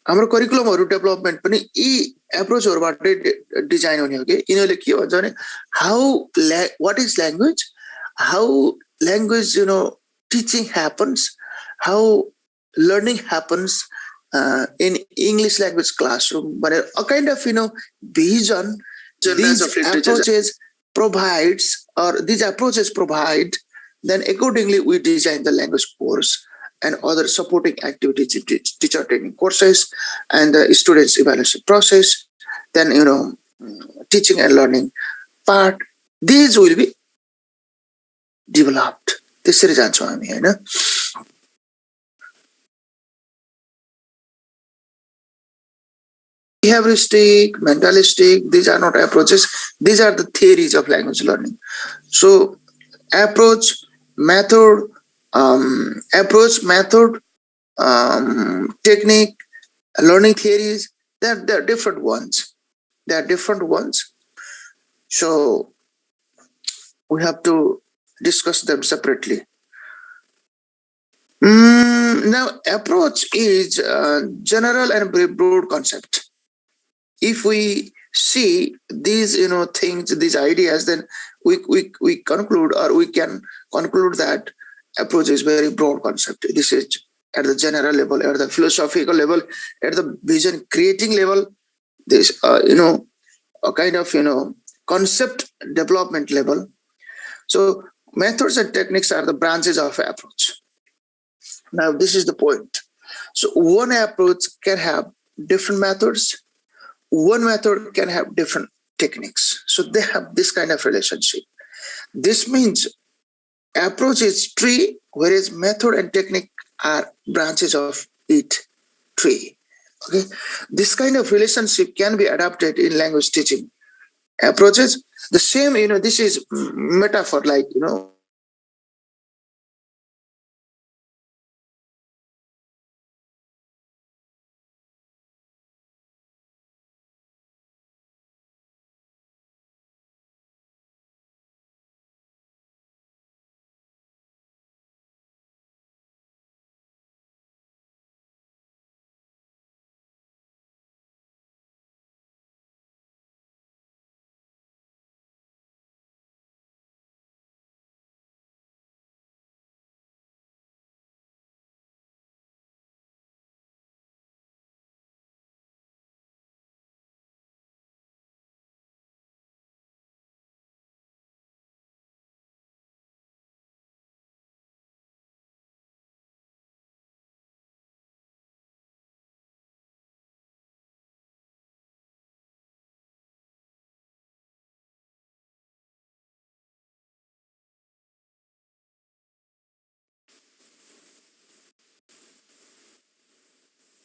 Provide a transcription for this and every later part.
हाम्रो करिकुलमहरु डेभलपमेन्ट पनि यी एप्रोचहरुबाट डिजाइन हुने हो के यिनीहरुले के भन्छ भने what is language, how language teaching happens, how learning happens in English language classroom, but a kind of vision these approaches provides, or these approaches provide, then accordingly we design the language course and other supporting activities, teacher training courses, and the students evaluation process, then teaching and learning part, these will be developed. त्यसरी जान्छौँ हामी हैन. Behavioristic, mentalistic, these are not approaches, these are the theories of language learning. So approach, method, technique, learning theories, they're different ones. They are different ones. So we have to discuss them separately. Now, approach is a general and very broad concept. If we see these things, these ideas, then we conclude, or we can conclude that approach is very broad concept. This is at the general level, at the philosophical level, at the vision creating level, this a kind of concept development level. So methods and techniques are the branches of approach. Now this is the point. So one approach can have different methods, one method can have different techniques. So they have this kind of relationship. This means approach is tree, whereas method and technique are branches of it tree. Okay, this kind of relationship can be adapted in language teaching approaches. The same, this is metaphor, like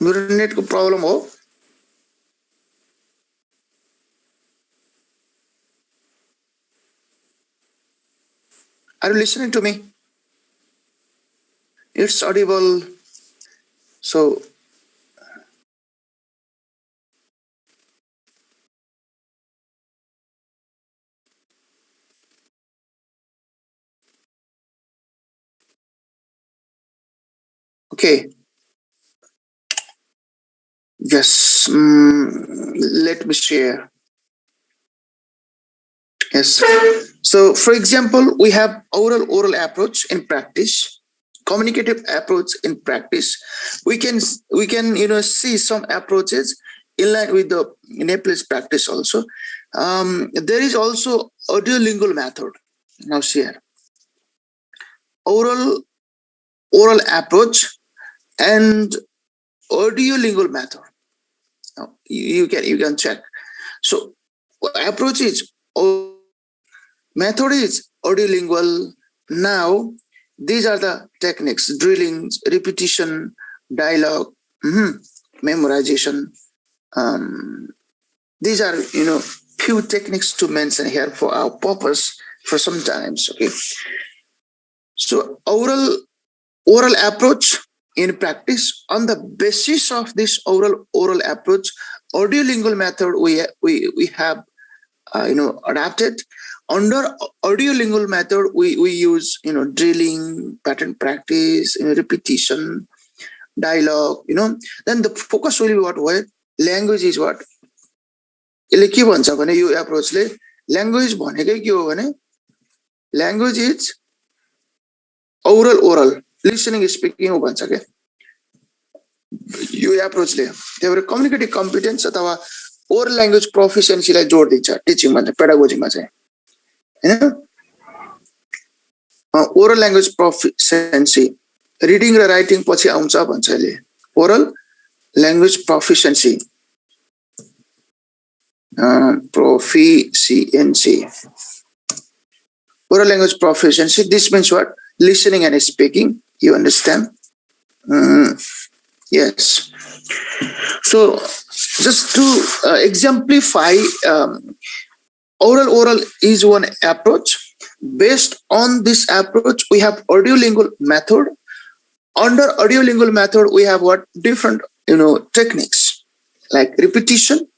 net ko problem ho. Are you listening to me? It's audible. So okay. Yes, let me share. Yes. So, for example, we have oral approach in practice, communicative approach in practice. We can see some approaches in line with the Nepalese practice also. There is also audiolingual method. Now here, oral approach and audiolingual method. Now, you can check. So approach is method is audiolingual. Now these are the techniques: drillings, repetition, dialogue, memorization. These are few techniques to mention here for our purpose for some times. Okay. So oral approach in practice. On the basis of this oral approach, audiolingual method we have adapted. Under audiolingual method we use drilling, pattern practice, repetition. dialogue, then the focus will be what? Where language is what? यसले के भन्छ भने यो एप्रोचले language भनेकै के हो भने language is oral listening speaking हो भन्छ के यो एप्रोचले। त्यही भएर कम्युनिकेटिभ कम्पिटेन्स अथवा ओरल ल्याङ्ग्वेज प्रोफिसियन्सीलाई जोड दिन्छ टिचिङमा चाहिँ, पेडागोजीमा चाहिँ, हैन? ओरल ल्याङ्ग्वेज प्रोफिसियन्सी रिडिङ र राइटिङ पछि आउँछ भन्छ यसले। Oral language proficiency oral language proficiency. This means what? Listening and speaking. You understand? Yes. So just to exemplify, oral is one approach. Based on this approach, we have audiolingual method. Under audiolingual method, we have what? Different techniques like repetition,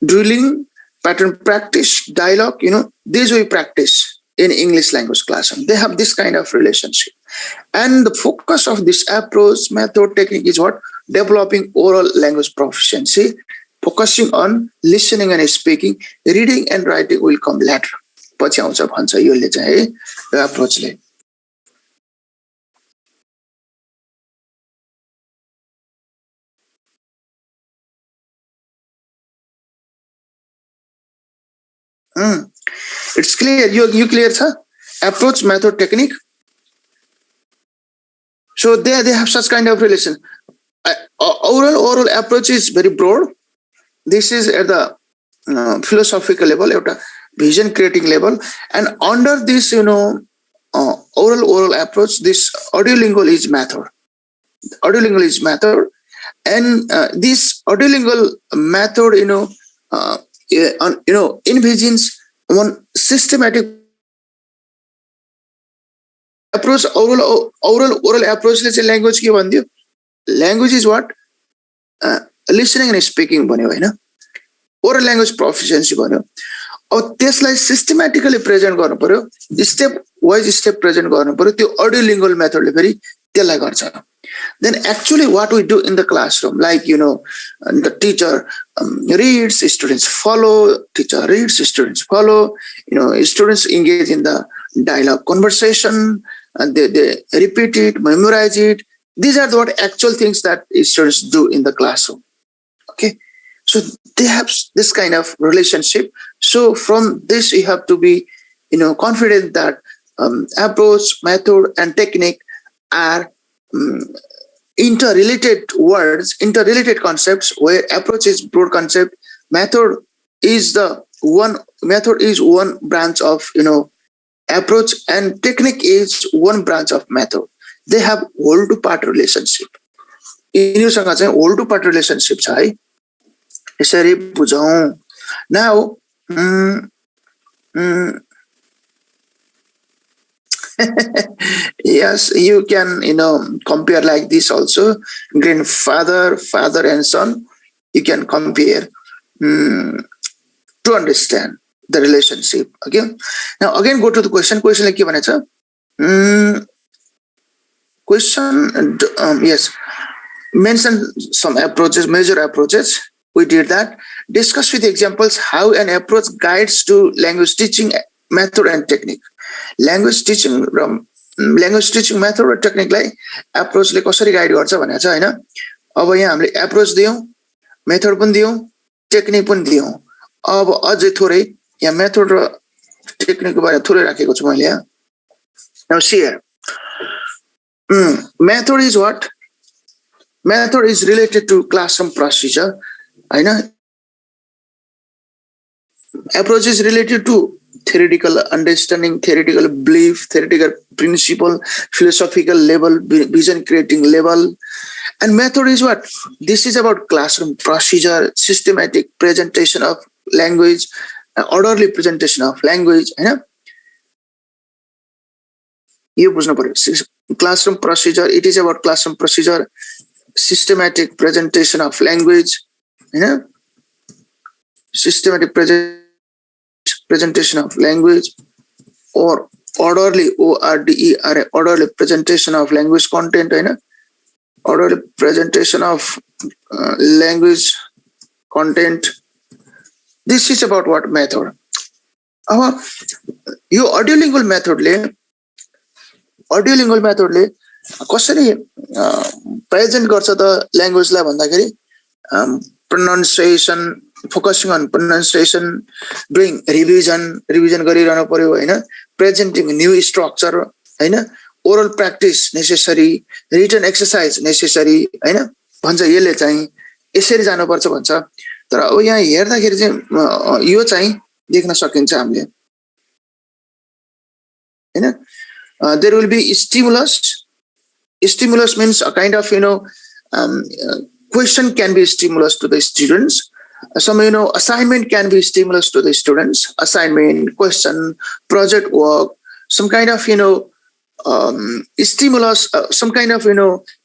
drilling, pattern practice, dialogue, these we practice in English language classroom. They have this kind of relationship. And the focus of this approach, method, technique is what? Developing oral language proficiency, focusing on listening and speaking. Reading and writing will come later. पछि आउँछ भन्छ योले चाहिँ यो एप्रोचले। It's clear. You clear, sir? Approach, method, technique. So they have such kind of relation. Oral approach is very broad. This is at the philosophical level, at a vision creating level, and under this oral approach, this audiolingual is method. Audiolingual is method, and this audiolingual method envisions one systematic approach. Oral approach ले चाहिँ language के भनिदियो? Language is what? Listening and speaking भन्यो हैन? Oral language proficiency भन्यो। अब त्यसलाई systematically present गर्नु पर्यो, step wise step present गर्नु पर्यो, त्यो अडियोलिंगुअल मेथडले फेरि त्यसलाई गर्छ। Then actually what we do in the classroom, like the teacher reads, students follow, teacher reads, students follow, students engage in the dialogue conversation, and they repeat it, memorize it. These are what actual things that students do in the classroom. Okay, so they have this kind of relationship. So from this you have to be confident that approach, method and technique are interrelated words, interrelated concepts, where approach is broad concept, method is one branch of approach, and technique is one branch of method. They have whole to part relationship. यिनीसँग चाहिँ whole to part relationship छ है। यसरी बुझौं। Now yes, you can compare like this also. Grandfather, father and son, you can compare to understand the relationship. Okay, now again go to the question like के भनेछ? Question, yes, mention some approaches, major approaches. We did that. Discuss with examples how an approach guides to language teaching method and technique. Language teaching method or technique like approach ले कसरी guide गर्छ भनेको छ हैन। अब यहाँ हामीले approach दियौं, method पनि दियौं, technique पनि दियौं। अब अझै थोरै यहाँ मेथड र टेक्निकको बारे थोरै राखेको छु मैले यहाँ। Now see here. Method is what? Method is related to classroom procedure. Hahn? Approach is related to theoretical understanding, theoretical belief, theoretical principle, philosophical level, vision creating level. And method is what? This is about classroom procedure, systematic presentation of language, orderly presentation of language. You बुझ्नु पर्यो। Classroom procedure, it is about classroom procedure, systematic presentation of language, systematic presentation of language, or orderly, orderly presentation of language content. orderly presentation of language content. This is about what method. यो अडियोलिङ्गुअल मेथडले कसरी present गर्छ त ल्याङ्ग्वेजलाई भन्दाखेरि pronunciation, focusing on pronunciation, doing revision गरिरहनु पर्यो हैन, presenting new structure हैन, oral practice necessary, written exercise necessary हैन भन्छ। यसले चाहिँ यसरी जानुपर्छ भन्छ। तर अब यहाँ हेर्दाखेरि चाहिँ यो चाहिँ देख्न सकिन्छ हामीले हैन। There will be stimulus. Stimulus means a kind of question can be stimulus to the students. Some assignment can be stimulus to the students. Assignment, question, project work, some kind of stimulus, some kind of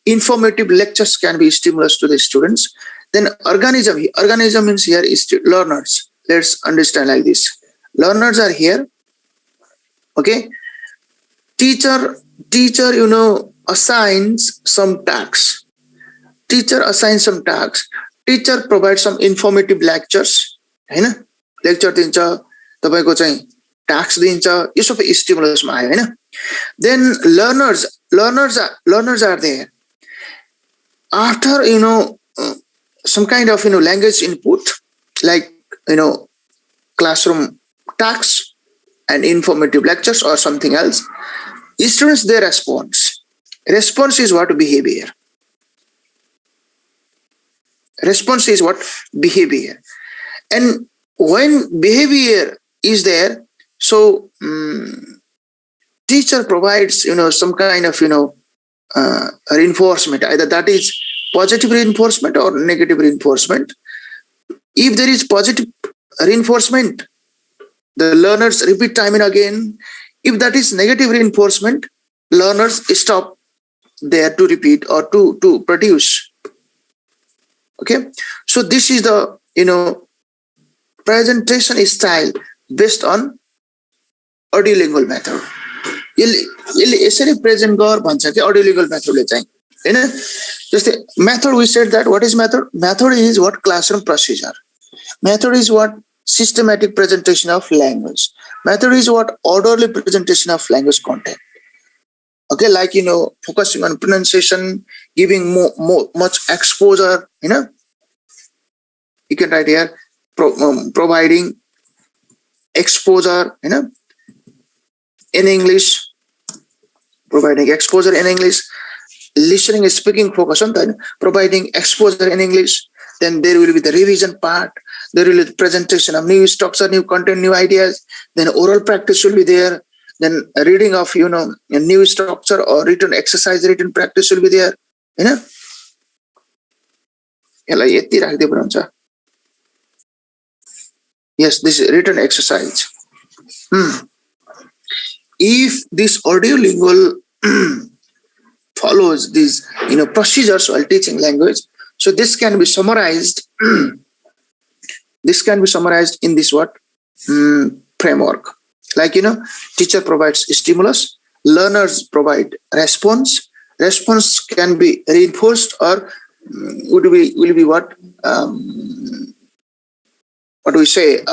informative lectures can be stimulus to the students. Then organism means here is learners. Let's understand like this. Learners are here. Okay. Teacher assigns some tasks. Teacher provides some informative lectures Hahn, lecture दिन्छ, तपाईको चाहिँ task दिन्छ, यो सबै स्टिमुलसमा आयो हैन। Then learners are there. After some kind of language input like classroom tasks and informative lectures or something else, students their response is what? Behavior. Response is what? Behavior. And when behavior is there, so teacher provides some kind of reinforcement, either that is positive reinforcement or negative reinforcement. If there is positive reinforcement, the learners repeat time and again. If that is negative reinforcement, learners stop there to repeat or to produce. Okay, so this is the presentation style based on audiolingual method. यसले यसरी present गर भन्छ कि अडियोलिङ्गुअल मेथडले चाहिँ हैन। जस्तै method, we said that what is method? Method is what? Classroom procedure. Method is what? Systematic presentation of language. Method is what? Orderly presentation of language content. Okay, like focusing on pronunciation, giving much exposure, you can write here providing exposure in English, providing exposure in English, listening and speaking focus on that, providing exposure in English. Then there will be the revision part. There will be the presentation of new structure, new content, new ideas. Then oral practice will be there. Then reading of a new structure or written exercise, written practice will be there. Yes, this is written exercise. If this audiolingual follows these procedures while teaching language, so this can be summarized. This can be summarized in this what? Framework. Like teacher provides stimulus, learners provide response. Response can be reinforced or will be what? What do we say?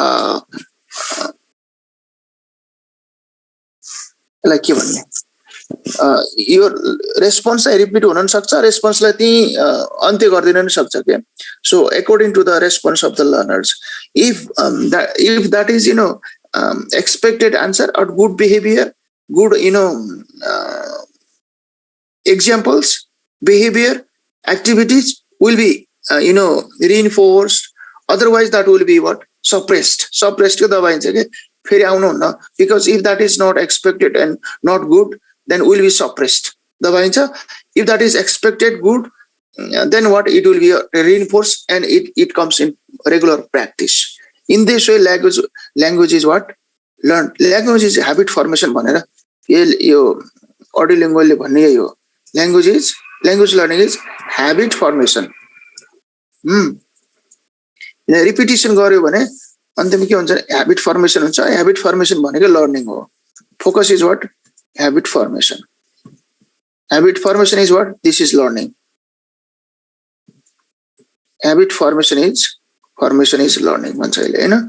Like your response I repeat हुन सक्छ, response लाई त्यही अन्त्य गर्दिन नि सक्छ के. So according to the response of the learners, if that is expected answer or good behavior, good examples, behavior, activities will be reinforced. Otherwise that will be what? Suppressed को दबाइन्छ के फेरि आउनुहुन्न, because if that is not expected and not good, then will be suppressed, दबाइन्छ. If that is expected good, then what? It will be reinforced and it comes in regular practice. In this way language is what? Learned. Language is habit formation भनेर यो अडियोलिङ्गुअल ले भन्ने यही हो. Language learning is habit formation. रिपिटिसन गर्यो भने अन्त्यमा के हुन्छ? ह्याबिट फर्मेसन हुन्छ. ह्याबिट फर्मेसन भनेको लर्निङ हो. Focus is what? Habit formation. Habit formation is what? This is learning. habit formation is learning भन्छ अहिले हैन.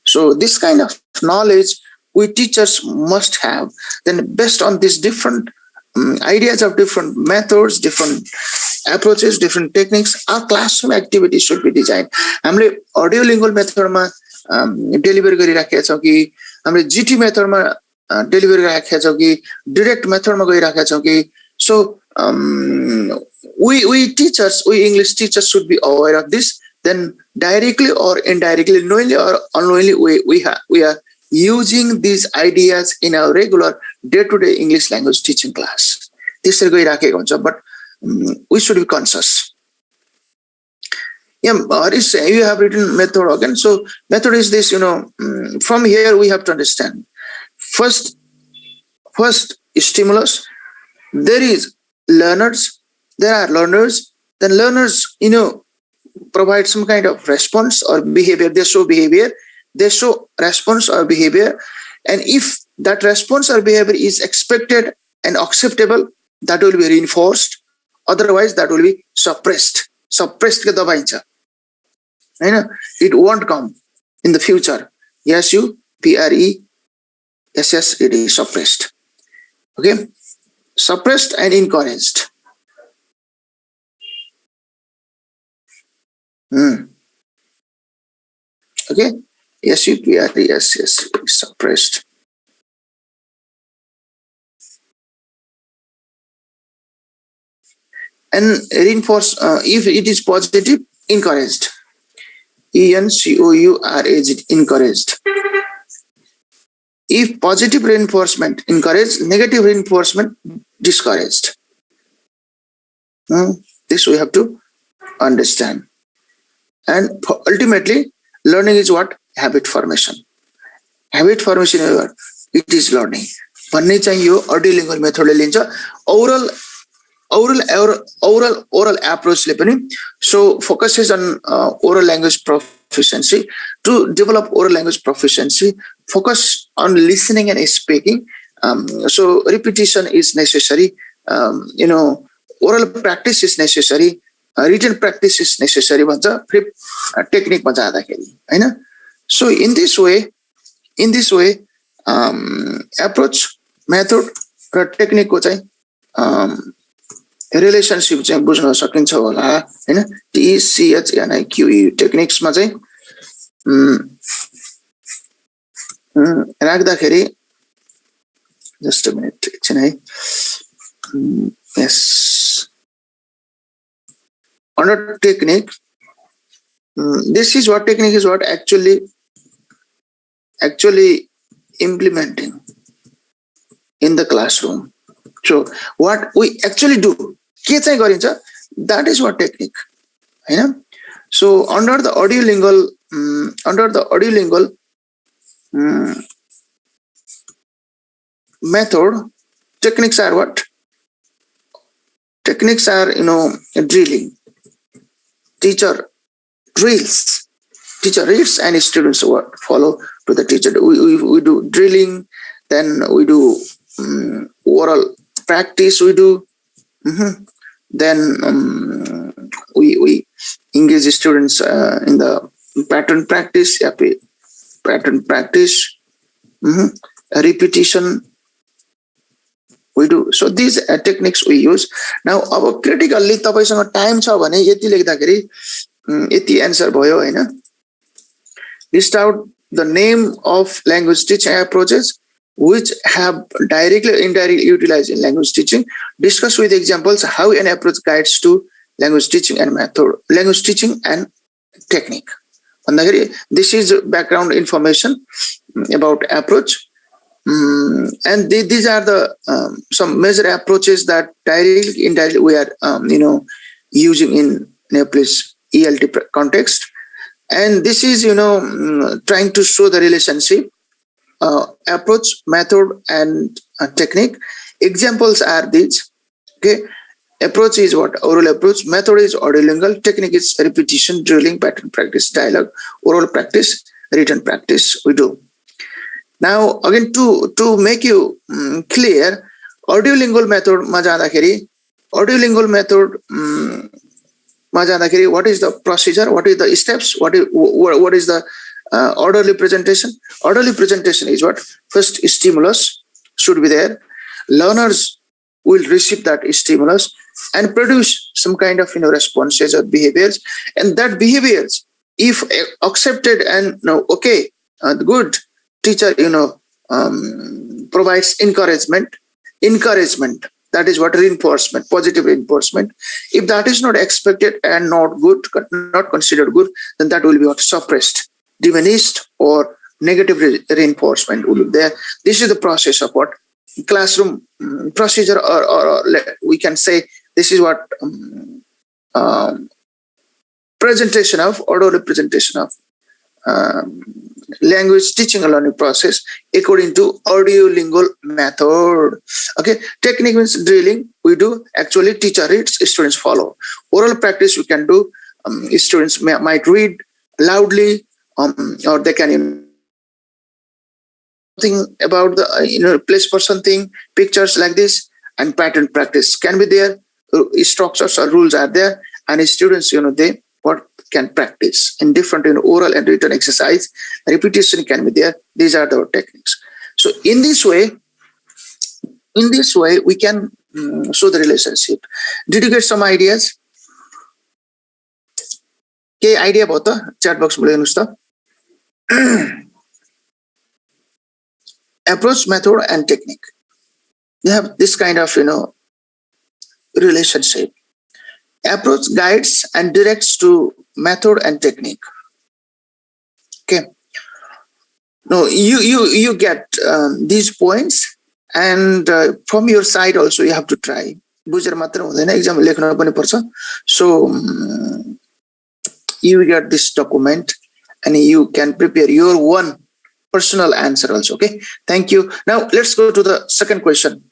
So this kind of knowledge we teachers must have. Then based on these different ideas of different methods, different approaches, different techniques, our classroom activities should be designed. हामीले audio lingual method मा deliver गरिराखेका छौं कि हामीले GT method मा deliver गरिराखेका छौं कि direct method मा गइराखेका छौं कि. So we teachers, we English teachers should be aware of this. Then directly or indirectly, knowingly or unknowingly, we are using these ideas in our regular day-to-day English language teaching class. This is but we should be conscious. Yeah, you have written method again. So method is this, from here we have to understand. First stimulus, there are learners, then learners, provide some kind of response or behavior. They show response or behavior, and if that response or behavior is expected and acceptable, that will be reinforced. Otherwise, that will be suppressed. Ke dabaincha. It won't come in the future. SUPRESS, it is suppressed. Okay, suppressed and encouraged. Okay, SUPRESS, suppressed. And reinforce, if it is positive, encouraged. ENCOURAGE, encouraged. If positive reinforcement, encouraged. Negative reinforcement, discouraged. This we have to understand. And ultimately, learning is what? Habit formation. Habit formation, it is learning. भन्ने चाहिँ यो audio lingual method ले लिन्छ. Oral approach ले पनि. So focuses on oral language proficiency. To develop oral language proficiency, focus on listening and speaking. So repetition is necessary. Oral practice is necessary. Written practice is necessary. Technique ma जाँदाखेरि हैन. So in this way, approach, method raw technique को चाहिँ relationship चाहिँ बुझ्न सकिन्छ होला हैन. TCHNIQE techniques मा चाहिँ राख्दाखेरि just a minute एकछिन है. Yes, under technique, this is what technique is, what actually implementing in the classroom. So what we actually do, that is what technique. So under the audio lingual method, techniques are what? Techniques are drilling. Teacher drills. Teacher reads and students follow to the teacher. We do drilling, then we do oral practice. We do then we engage students in the pattern practice. Pattern practice, repetition. We do. So these techniques we use. Now our critically तपाईसँग time छ भने यति लेख्दाखेरि यति answer भयो हैन. List out the name of language teaching approaches which have directly or indirectly utilized in language teaching. Discuss with examples how an approach guides to language teaching and method, language teaching and technique. This is background information about approach. And these are the some major approaches that directly, indirectly we are using in Nepalese ELT context. And this is trying to show the relationship, approach, method, and technique. Examples are these. Okay, approach is what? Oral approach. Method is audiolingual. Technique is repetition, drilling, pattern practice, dialogue, oral practice, written practice. We do. Now again, to make you clear, audiolingual method ma jandakeri, audiolingual method what is the procedure, what is the steps, what is the orderly presentation. Orderly presentation is what? First, stimulus should be there. Learners will receive that stimulus and produce some kind of responses or behaviors, and that behaviors, if accepted and okay, good, teacher provides encouragement. That is what? Reinforcement, positive reinforcement. If that is not expected and not good, not considered good, then that will be what? Suppressed, diminished, or negative reinforcement will be there. This is the process of what? Classroom procedure, or we can say this is what presentation of, order representation of language teaching and learning process according to audiolingual method. Okay, technique means drilling. We do actually, teacher reads, students follow. Oral practice we can do. Students might read loudly, or they can think about the place, person thing, pictures like this, and pattern practice can be there. Structures or rules are there, and students they what can practice in different oral and written exercise. Repetition can be there. These are the techniques. So in this way we can show the relationship. Did you get some ideas? Okay, idea about the chat box? Approach, method, and technique. You have this kind of relationship. Approach guides and directs to method and technique. Okay. No, you get these points, and from your side also you have to try. So you get this document, and you can prepare your one personal answer also. Okay. Thank you. Now let's go to the second question.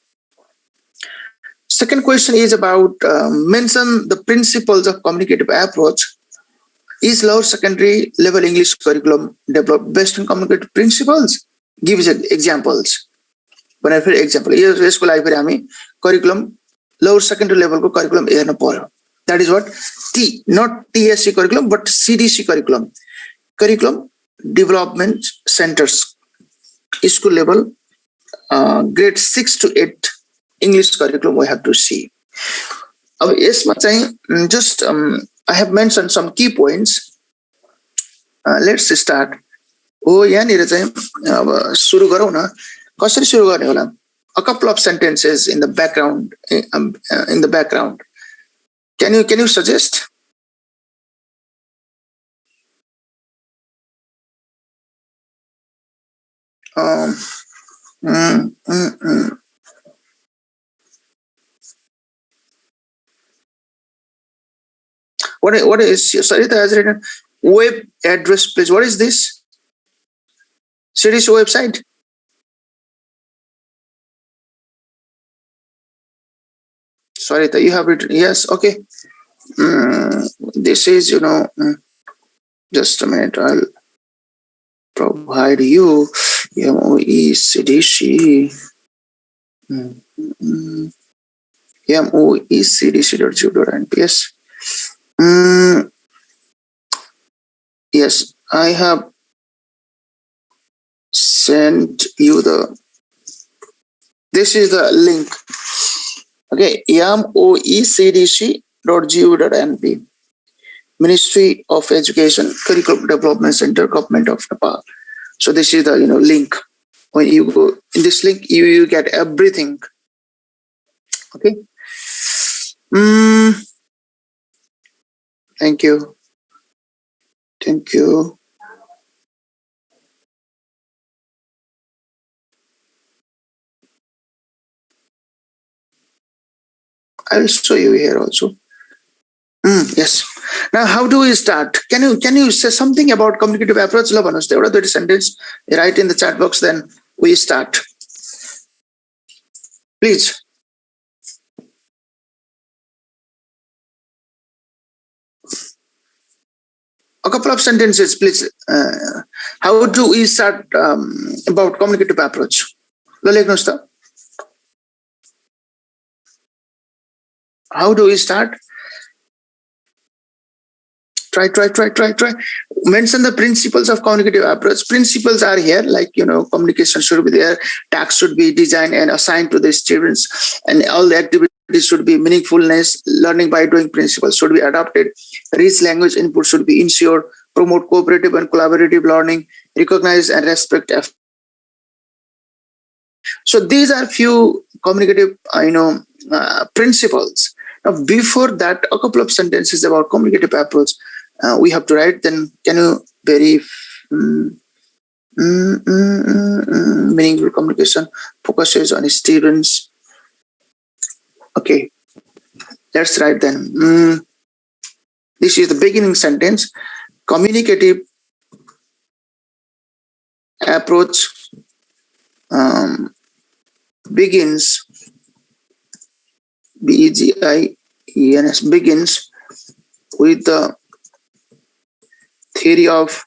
Second question is about mention the principles of communicative approach. Is lower secondary level English curriculum developed based on communicative principles? Give examples. When I say example, curriculum, lower secondary level curriculum. That is what? Not TSC curriculum, but CDC curriculum. Curriculum Development Centers. School level, grade 6 to 8. English curriculum we have to see. Yes, just I have mentioned some key points. Let's start. A couple of sentences in the background. Can you suggest? What is Sarita has written? Web address, please. What is this? CDC website? Sarita, you have written. Yes, okay. This is, just a minute. I'll provide you MOE CDC. MOECDC.gov.nps. Yes, I have sent you this is the link. Okay, MOECDC.gov.np. Ministry of Education, Curriculum Development Center, Government of Nepal. So this is the link. When you go in this link, you get everything. Okay. Thank you. Thank you. I will show you here also. Yes. Now, how do we start? Can you say something about communicative approach? The sentence write in the chat box. Then we start. Please. A couple of sentences, please. How do we start about communicative approach? How do we start? Try. Mention the principles of communicative approach. Principles are here, like, communication should be there, tasks should be designed and assigned to the students, and all the activities should be meaningfulness. Learning by doing principles should be adopted. Rich language input should be ensured. Promote cooperative and collaborative learning. Recognize and respect. So these are few communicative, principles. Now, before that, a couple of sentences about communicative approach we have to write. Then, can you very meaningful communication focuses on students. Okay, let's write then. This is the beginning sentence. Communicative approach begins, begins, begins with the theory of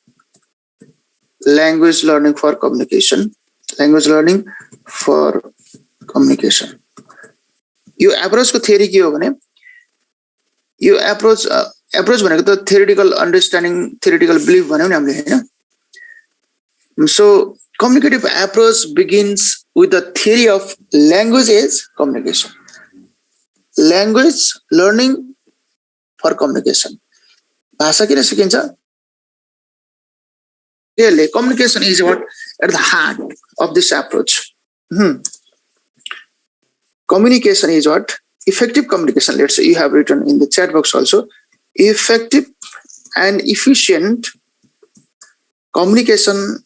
language learning for communication. Language learning for communication. You approach को theory के हो भने, you approach भनेको त theoretical understanding, theoretical belief भन्यो नि हामीले हैन. So communicative approach begins with the theory of language as communication. Language learning for communication. भाषा किन सिकिन्छ? Clearly, communication is what at the heart of this approach. Communication is what? Effective communication. Let's say you have written in the chat box also. Effective and efficient communication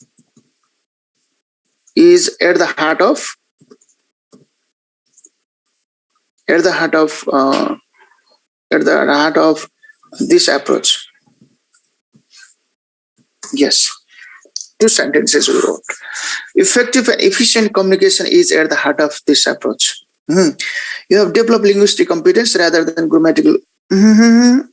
is at the heart of this approach. Yes, two sentences we wrote. Effective and efficient communication is at the heart of this approach. You have developed linguistic competence rather than grammatical. Who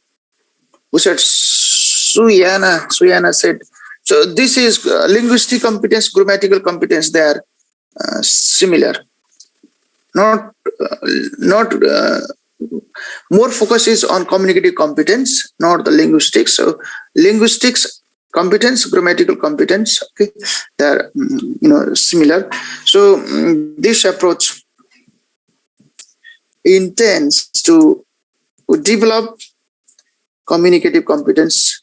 said? Suyana said. So this is linguistic competence, grammatical competence. They are similar. Not more focus is on communicative competence, not the linguistics. So linguistics competence, grammatical competence. Okay, they are similar. So this approach intends to develop communicative competence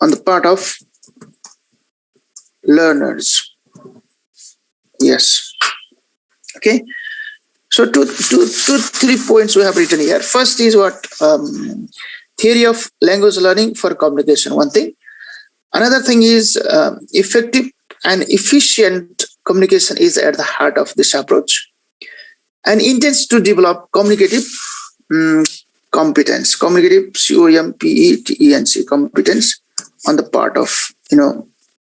on the part of learners. Yes. Okay. So two, 3 points we have written here. First is what? Theory of language learning for communication. One thing. Another thing is effective and efficient communication is at the heart of this approach, and intends to develop communicative competence. Communicative competence competence on the part of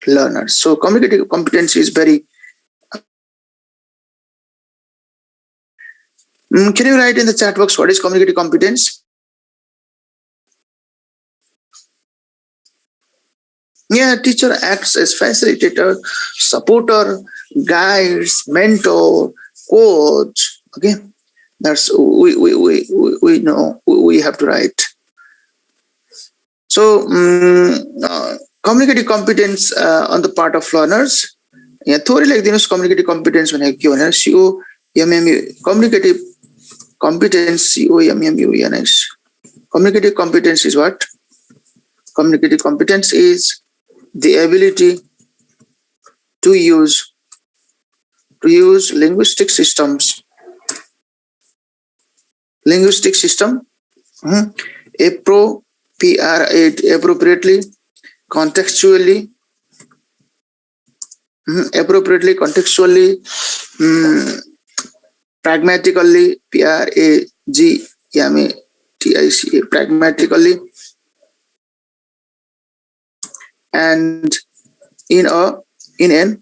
learners. So communicative competence is very. Can you write in the chat box what is communicative competence? Yeah, teacher acts as facilitator, supporter, guides, mentor, coach. Okay, that's we know we have to write. So communicative competence on the part of learners. Yeah, थोड़ी like दिनुस communicative competence भनेको के भनेर COMMU communicative competence COMMUNS. Communicative competence is what? Communicative competence is the ability to use linguistic systems. Linguistic system appropriately, contextually, pragmatically, pragmatically, and in an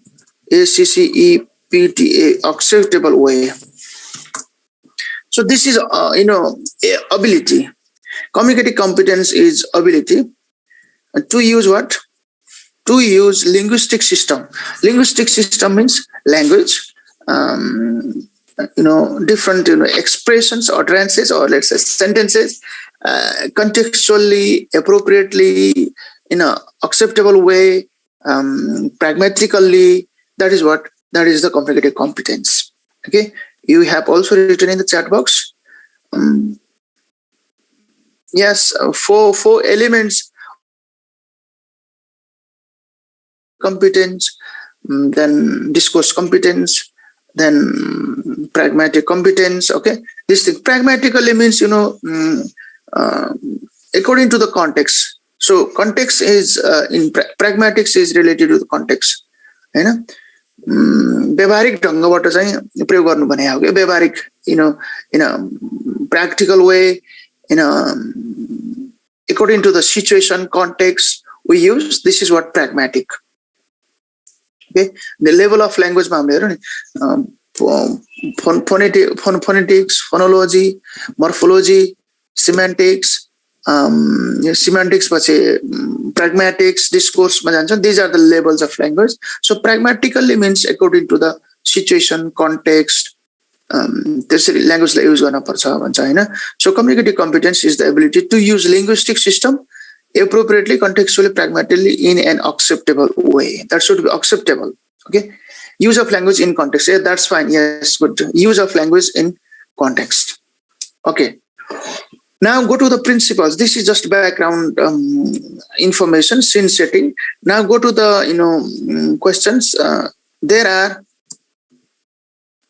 ACCEPTA acceptable way. So this is ability. Communicative competence is ability to use what? To use linguistic system. Linguistic system means language, different expressions, utterances, or let's say sentences, contextually, appropriately, in a acceptable way, pragmatically. That is the communicative competence. Okay, you have also written in the chat box. Yes, four elements: competence, then discourse competence, then pragmatic competence. Okay, this thing pragmatically means uh, according to the context. So context is pragmatics is related to the context. व्यवहारिक ढङ्गबाट चाहिँ प्रयोग गर्नु भने हो कि व्यवहारिक in a practical way, in a according to the situation context we use. This is what pragmatic. Okay, the level of language मा हामीले हेर्नु नि phonetics, phonology, morphology, semantics, semantics पछि pragmatics, discourse मा जान्छ. These are the levels of language. So pragmatically means according to the situation context, त्यसरी ल्याङ्ग्वेजलाई use गर्न पर्छ भन्छ हैन. So communicative competence is the ability to use linguistic system appropriately, contextually, pragmatically, in an acceptable way. That should be acceptable. Okay, use of language in context. Yeah, that's fine. Yes, good. Use of language in context. Okay, now go to the principles. This is just background information, scene setting. Now go to the questions. There are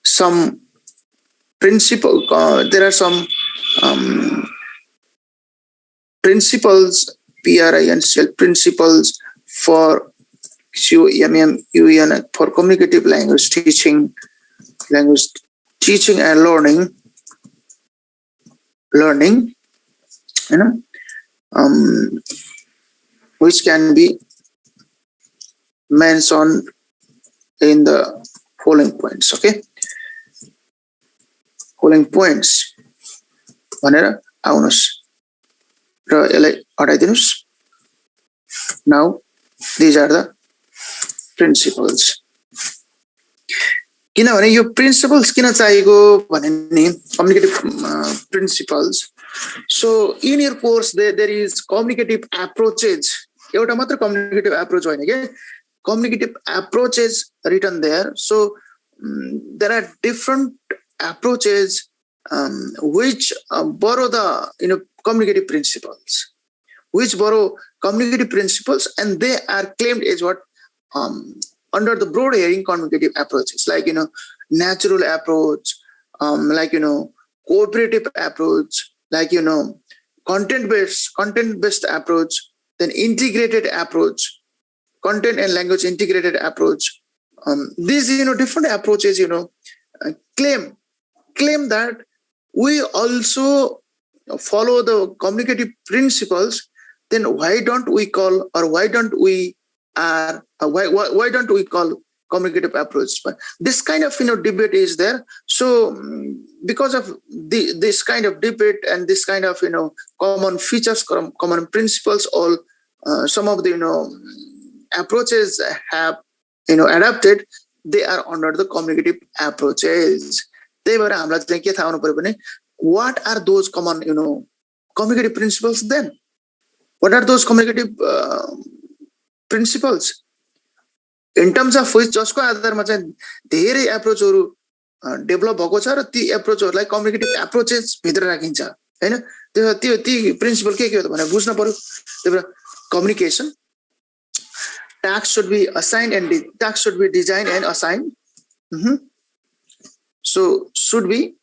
some principles principles for for communicative language teaching and learning, which can be mentioned in the following points. Okay, following points भनेर आउनुस् र यसलाई हटाइदिनुस्. Now these are the principles. किनभने यो principles किन चाहिएको भने नि communicative principles. So in your course there is communicative approaches. एउटा मात्र communicative approach होइन के, communicative approaches written there. So there are different approaches which borrow the communicative principles, and they are claimed as what under the broad hearing communicative approaches, like natural approach, like cooperative approach, like content based approach, then integrated approach, content and language integrated approach. These different approaches claim that we also follow the communicative principles. Then why don't we call communicative approach? But this kind of debate is there. So because of this kind of debate and this kind of common features, common principles, all some of the approaches have adapted. They are under the communicative approaches. त्यही भएर हामीलाई चाहिँ के थाहा हुनु पर्यो भने what are those common communicative principles then? What are those communicative principles in terms of which जसको आधारमा चाहिँ धेरै एप्रोचहरु डेभलप भएको छ र ती एप्रोचहरुलाई कम्युनिकेटिभ एप्रोचेस भित्र राखिन्छ हैन. त्यो ती प्रिन्सिपल के हो त भनेर बुझ्न पर्यो. त्यही भएर communication, tasks should be assigned and tasks should be designed and assigned. So should be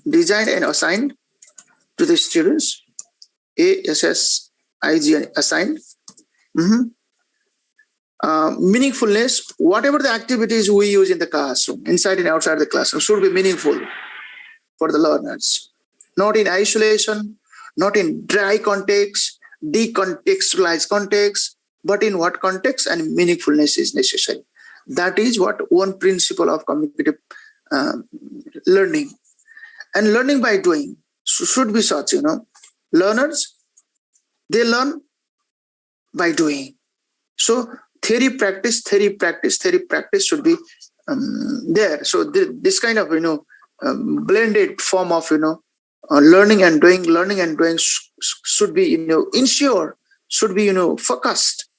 designed and assigned to the students. ASSIG assigned. Meaningfulness, whatever the activities we use in the classroom, inside and outside the classroom, should be meaningful for the learners. Not in isolation, not in dry context, decontextualized context, but in what context and meaningfulness is necessary. That is what one principle of communicative learning. And learning by doing should be such, learners, they learn by doing. So theory practice should be there. So this kind of blended form of learning and doing. Learning and doing should be ensured, should be focused,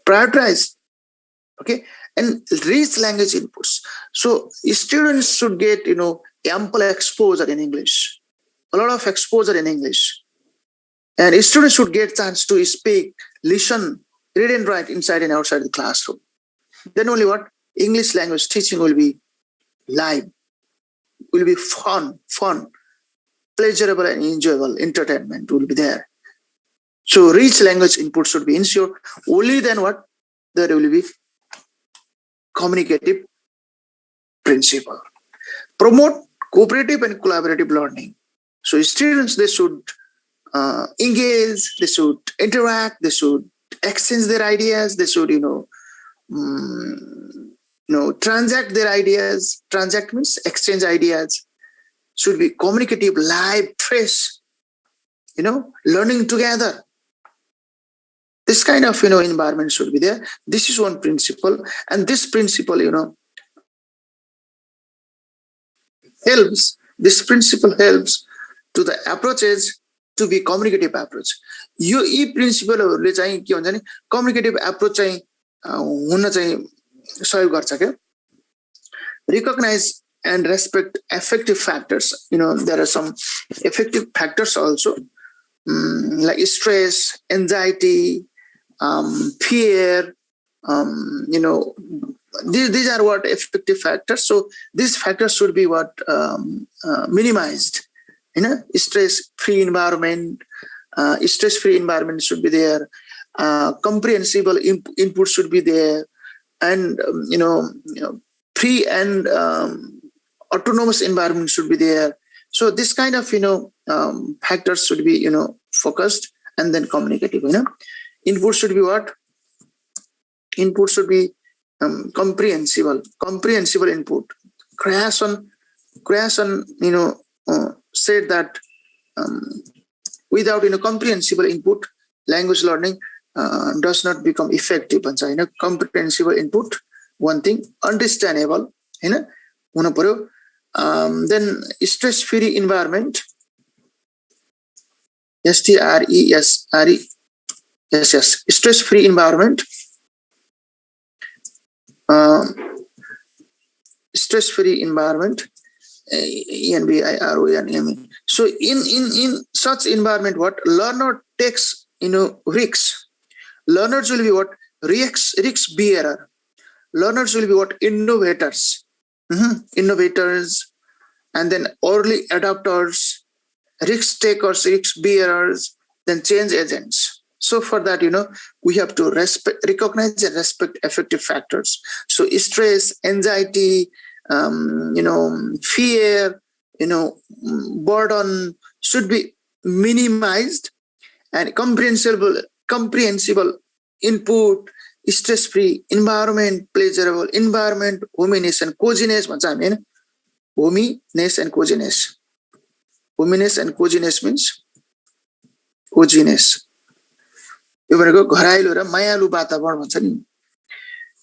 prioritized, okay, and rich language inputs. So students should get ample exposure in English, a lot of exposure in English, and students should get chance to speak, listen, read and write inside and outside the classroom. Then only what English language teaching will be live, will be fun, pleasurable and enjoyable. Entertainment will be there. So rich language input should be ensured. Only then what there will be communicative principle. Promote cooperative and collaborative learning. So students, they should engage, they should interact, they should exchange their ideas, they should transact their ideas. Transact means exchange ideas. Should be communicative, live, fresh, learning together. This kind of environment should be there. This is one principle, and this principle helps. This principle helps to the approaches to be communicative approach. यो यी प्रिन्सिपलहरुले चाहिँ के भन्छ नि communicative approach चाहिँ हुन चाहिँ सहयोग गर्छ के. Recognize and respect effective factors. There are some effective factors also, like stress, anxiety, fear. These are what effective factors. So these factors should be what minimized. Stress-free environment. Stress-free environment should be there. Comprehensible input should be there, and free and autonomous environment should be there. So this kind of factors should be focused and then communicative. Input should be what? Input should be comprehensible input. Creation said that without comprehensible input, language learning does not become effective. Comprehensible input, one thing, understandable, then stress-free environment, STRESRE, yes, stress-free environment, stress-free environment, ENVIRONME. So in such environment, what learner takes risks. Learners will be what risk bearer. Learners will be what innovators, innovators, and then early adopters, risk takers, risk bearers, then change agents. So for that, we have to recognize and respect effective factors. So stress, anxiety, fear, burden should be minimized, and comprehensible input, stress-free environment, pleasurable environment, hominess and coziness. Hominess and coziness. Hominess and coziness means coziness. घराइलो र मायालु वातावरण भन्छ नि.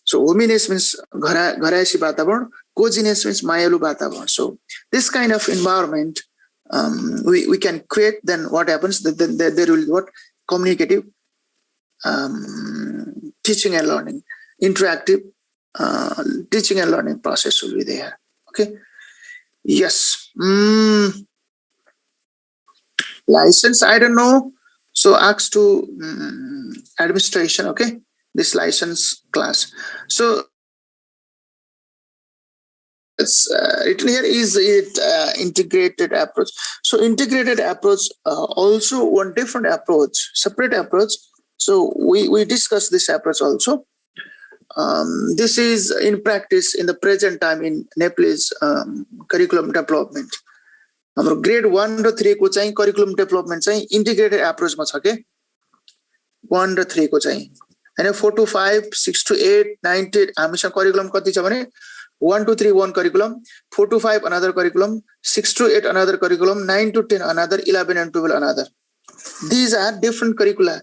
So hominess means घरायसी वातावरण, coziness means मायालु वातावरण. So this kind of environment we can create. Then what happens? Then there will be what? Communicative teaching and learning, interactive teaching and learning process will be there. Okay. Yes. License, I don't know. So ask to administration. Okay. This license class. So it's written here, is it integrated approach? So integrated approach, also one different approach, separate approach. So we discussed this approach also. This is in practice in the present time in Nepalese curriculum development. Our grade 1 to 3 को चाहिँ curriculum development चाहिँ integrated approach मा छ के. 1 to 3 को चाहिँ हैन, 4 to 5, 6 to 8, 9 to 8 हामीसँग curriculum कति छ भने 1 to 3 one curriculum, 4 to 5 another curriculum, 6 to 8 another curriculum, 9 to 10 another, 11 and 12 another. These are different curricula.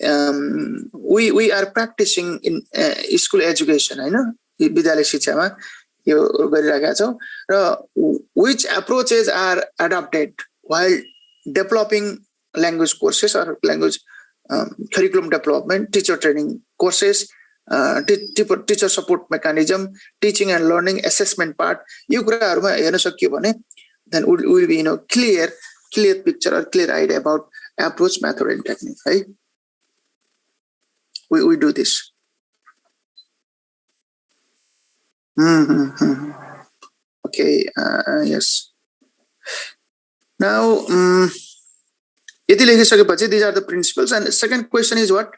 We are practicing in school education, हैन, विद्यालय शिक्षामा यो गरिरहेका छौं र which approaches are adopted while developing language courses or language curriculum development, teacher training courses, teacher support mechanism, teaching and learning assessment part. यो कुराहरुमा हेर्न सकियो भने then we will be clear picture or clear idea about approach, method and technique, right? We do this. Okay, yes. Now, these are the principles. And the second question is what?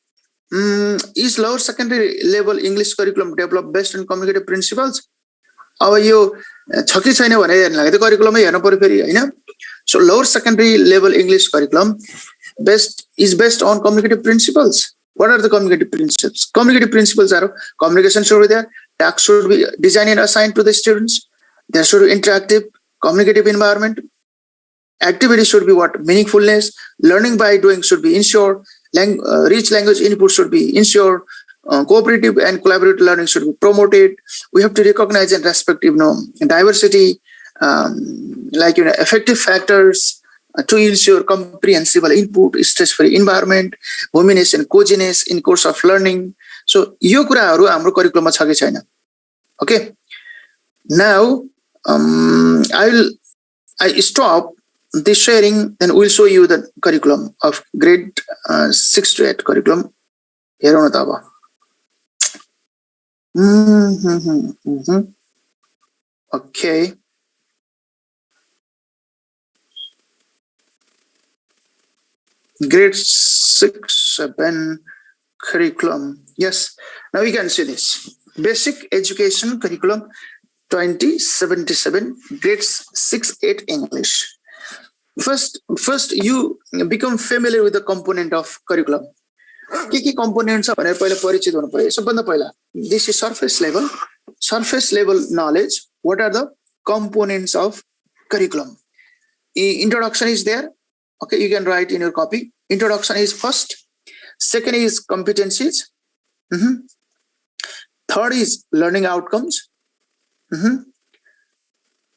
Is lower secondary level English curriculum developed based on communicative principles? अब यो छ कि छैन भने हेर्न लाग्यो, त्यो करिकुलमै हेर्न पर्यो फेरि हैन. So lower secondary level English curriculum is based on communicative principles. What are the communicative principles? Communicative principles are communication should be there, tasks should be designed and assigned to the students, there should be interactive, communicative environment, activity should be what? Meaningfulness, learning by doing should be ensured, rich language input should be ensured, cooperative and collaborative learning should be promoted. We have to recognize and respect, diversity, effective factors to ensure comprehensible input, stress-free environment, hominess and coziness in course of learning. So, यो कुराहरु हाम्रो करिकुलममा छ कि छैन. Okay. Now, I stop the sharing, then we'll show you the curriculum of grade 6 to 8 curriculum. हेरौँ न त अब. Okay. Grade 6, 7 curriculum. Yes. Now we can see this. Basic Education Curriculum 2077, grades 6, 8 English. First you become familiar with the component of curriculum. के components are पहिला परिचित हुनु पर्यो. सबभन्दा पहिला, this is surface level knowledge. What are the components of curriculum? Introduction is there. Okay, you can write in your copy. Introduction is first. Second is competencies. Third is learning outcomes.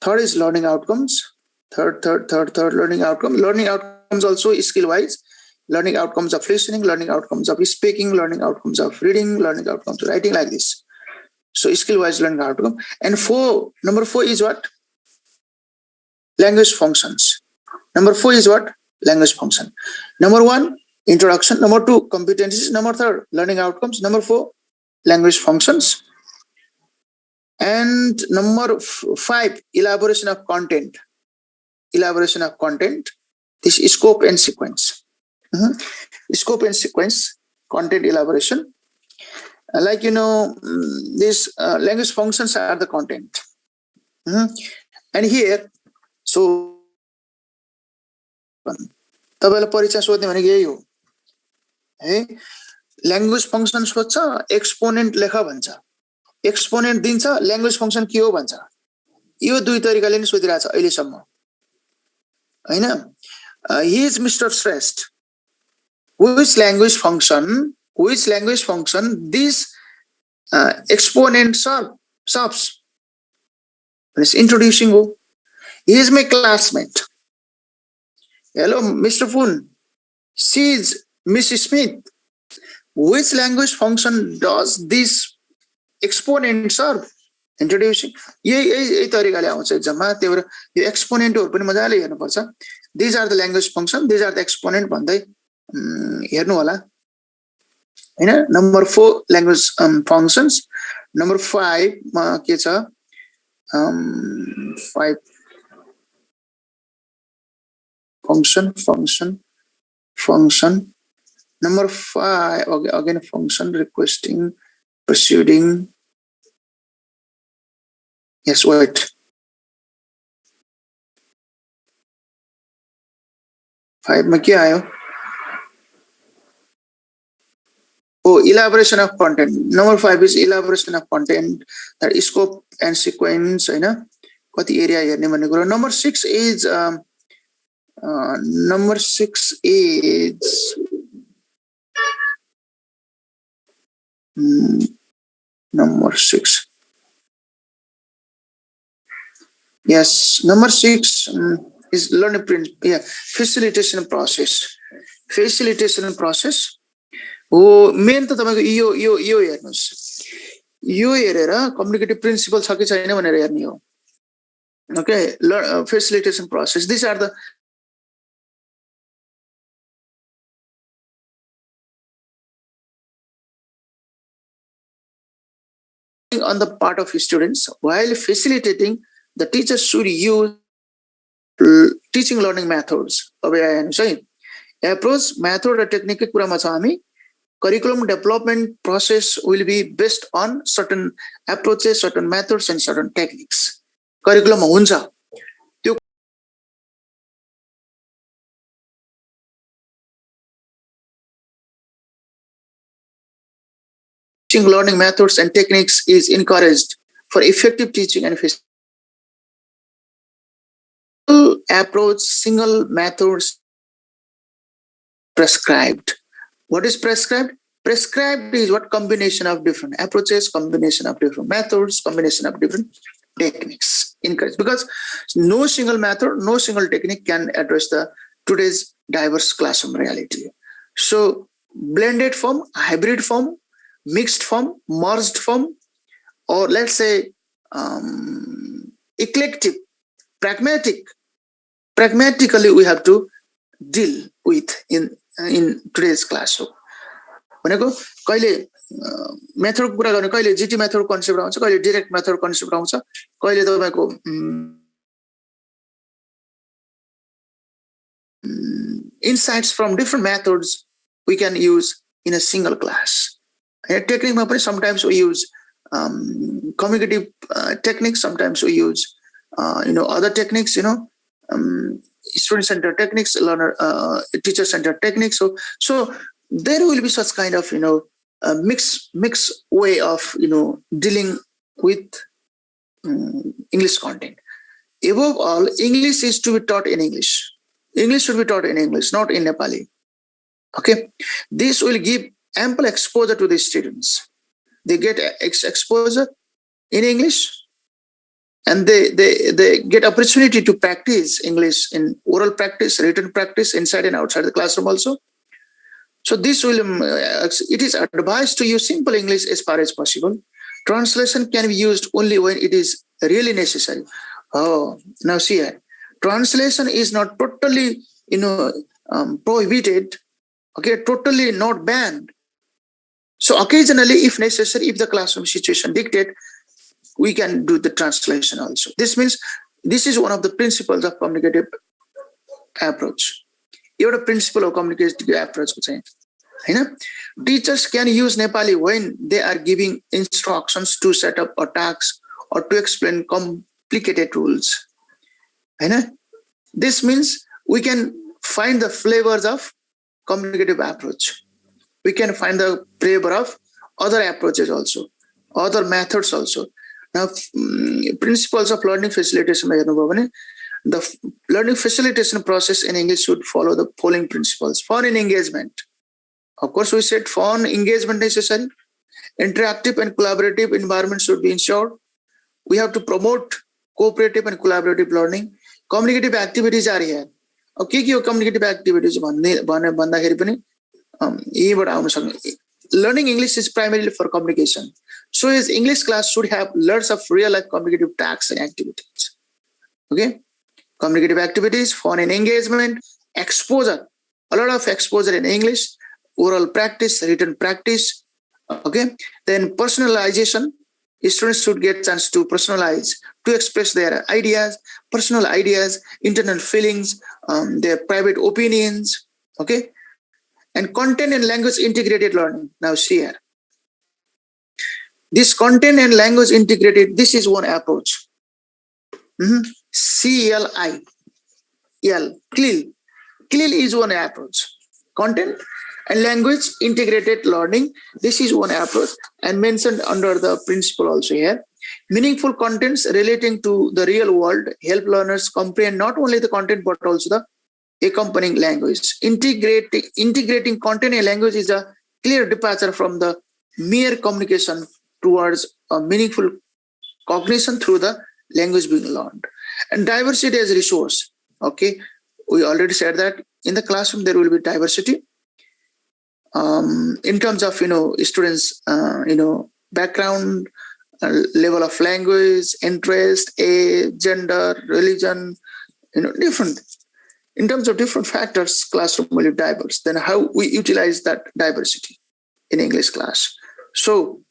Third is learning outcomes. Third learning outcome. Learning outcomes also skill wise. Learning outcomes of listening, learning outcomes of speaking, learning outcomes of reading, learning outcomes of writing, like this. So skill wise learning outcome. And number 4 is what? Language functions. Number 4 is what? Language function. Number 1, introduction. Number 2, competencies. Number 3, learning outcomes. Number 4, language functions. And number 5, elaboration of content. Elaboration of content. This is scope and sequence. Scope and sequence, content elaboration. These language functions are the content. And here, so तपाईलाई परीक्षा सोध्ने भनेको यही हो है. Language function सोध्छ, exponent लेख भन्छ, एक्सपोनेन्ट दिन्छ, ल्याङ्ग्वेज फंक्सन के हो भन्छ. यो दुई तरिकाले नि सोधिरहेछ अहिलेसम्म हैन. He is Mr. Shrestha. Which language function this exponent serves? It's introducing. He is my classmate. Hello, Mr. Poon. She is Mrs. Smith. Which language function does this exponent serve? Introducing. यही तरिकाले आउँछ एक्जाममा. त्यही भएर यो एक्सपोनेन्टहरु पनि मजाले हेर्नु पर्छ. These are the language function, these are the exponent भन्दै हेर्नु होला हैन. Number 4 language functions. Number 5 मा के छ? 5 function. Number 5 again function, requesting, proceeding. Yes, wait. 5 में क्या आयो? Oh, elaboration of content. Number 5 is elaboration of content. That is scope and sequence, हैन. कति एरिया हेर्ने भन्ने कुरा. Number 6 is number 6 is Yes. Number 6 is learning yeah, facilitation process. Facilitation process. Oh, main त तपाईको यो हेर्नुस् यो हेरेर कम्युनिकेटिभ प्रिन्सिपल छ कि छैन भनेर हेर्ने हो okay facilitation process these are the on the part of students while facilitating the teachers should use teaching learning methods अब यहाँ हेर्नुस् है approach method र टेक्निक को कुरामा छ हामी curriculum development process will be based on certain approaches certain methods and certain techniques curriculum हुन्छ त्यो teaching learning methods and techniques is encouraged for effective teaching and approach single methods prescribed. What is prescribed? Prescribed is what combination of different approaches, combination of different methods, combination of different techniques encouraged because no single method, no single technique can address the today's diverse classroom reality. So blended form, hybrid form, mixed form, merged form, or let's say eclectic, pragmatically we have to deal with in today's classroom. भनेको कहिले method कुरा गर्ने कहिले GT method concept आउँछ कहिले direct method concept आउँछ कहिले तपाईको insights from different methods we can use in a single class. Technique ma pani sometimes we use communicative techniques, sometimes we use other techniques, student centered techniques, learner teacher centered techniques. So there will be such kind of mix way of dealing with English content. Above all, English is to be taught in English. English should be taught in English, not in Nepali. Okay, this will give ample exposure to the students. They get exposure in English, and they get opportunity to practice English in oral practice, written practice, inside and outside the classroom also. So this will, it is advised to use simple English as far as possible. Translation can be used only when it is really necessary. Oh, now see here, translation is not totally, prohibited. Okay, totally not banned. So occasionally, if necessary, if the classroom situation dictate, we can do the translation also. This means this is one of the principles of communicative approach. Your principle of communicative approach. Teachers can use Nepali when they are giving instructions to set up a task or to explain complicated rules. This means we can find the flavors of communicative approach. We can find the flavor of other approaches also, other methods also. Now, principles of learning facilitation. The learning facilitation process in English should follow the following principles. Fun and engagement. Of course, we said fun, engagement necessary. Interactive and collaborative environment should be ensured. We have to promote cooperative and collaborative learning. Communicative activities are here. Okay, communicative activities. Learning English is primarily for communication. So his English class should have lots of real-life communicative tasks and activities. Okay? Communicative activities, fun and engagement, exposure. A lot of exposure in English, oral practice, written practice. Okay? Then personalization. Students should get a chance to personalize, to express their ideas, personal ideas, internal feelings, their private opinions. Okay? And content and language integrated learning. Now see here. This content and language integrated, this is one approach. CLI. CLIL is one approach. Content and language integrated learning. This is one approach and mentioned under the principle also here. Meaningful contents relating to the real world help learners comprehend not only the content but also the accompanying language. Integrating content and language is a clear departure from the mere communication towards a meaningful cognition through the language being learned. And diversity as a resource. Okay, we already said that in the classroom there will be diversity in terms of students background, level of language, interest, age, gender, religion, different. In terms of different factors, classroom will be diverse. Then how we utilize that diversity in English class? So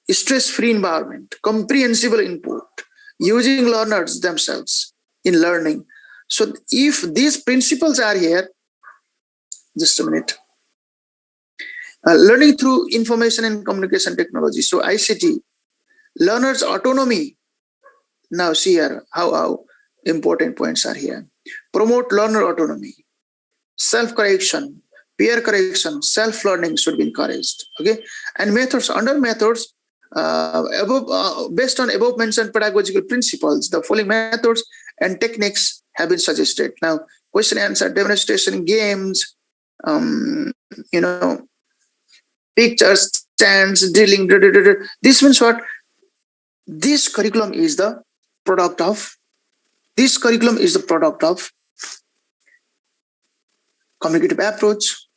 stress-free environment, comprehensible input, using learners themselves in learning. So if these principles are here, just a minute. Learning through information and communication technology. So ICT, learners' autonomy. Now see here how important points are here. Promote learner autonomy, self-correction, peer correction, self-learning should be encouraged. Okay, and methods, under methods, based on above mentioned pedagogical principles, the following methods and techniques have been suggested. Now, question answer, demonstration, games, pictures, stands, drilling. This means what? This curriculum is the product of. This curriculum is the product of communicative approach,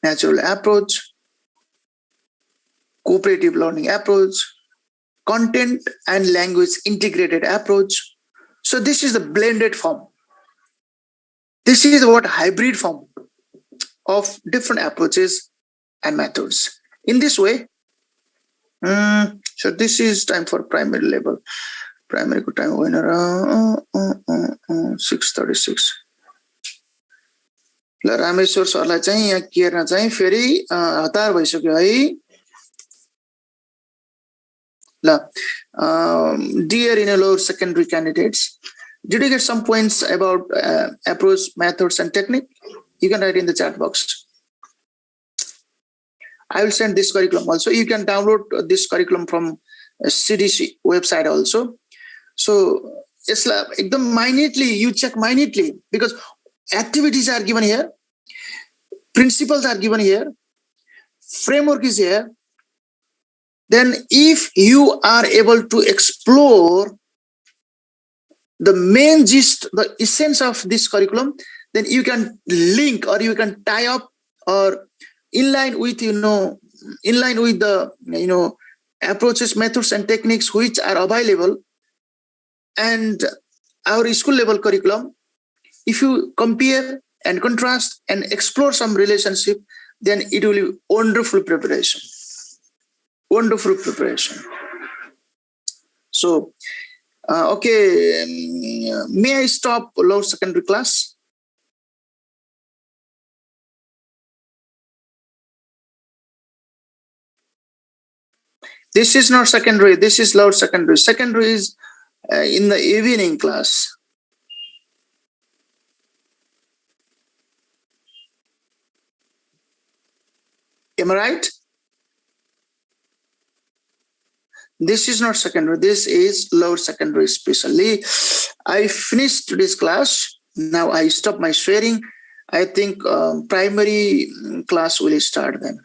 natural approach, cooperative learning approach, content and language integrated approach. So this is the blended form. This is what hybrid form of different approaches and methods. In this way, so this is time for primary level. Primary को time होइन र 6:36. ल रामेश्वर सरलाई चाहिँ यहाँ Cairn चाहिँ फेरि हतार भइसक्यो है. ल dear lower secondary candidates, did you get some points about approach, methods and technique? You can write in the chat box. I will send this curriculum also. You can download this curriculum from CDC website also. So it's like minutely, you check minutely, because activities are given here, principles are given here, framework is here. Then if you are able to explore the main gist, the essence of this curriculum, then you can link or you can tie up or in line with the approaches, methods and techniques which are available and our school level curriculum. If you compare and contrast and explore some relationship, then it will be wonderful preparation. Wonderful preparation. So okay, may I stop lower secondary class? This is not secondary, this is lower secondary. Secondary is in the evening class. Am I right? This is not secondary, this is lower secondary especially. I finished today's class. Now I stop my sharing. I think primary class will start then.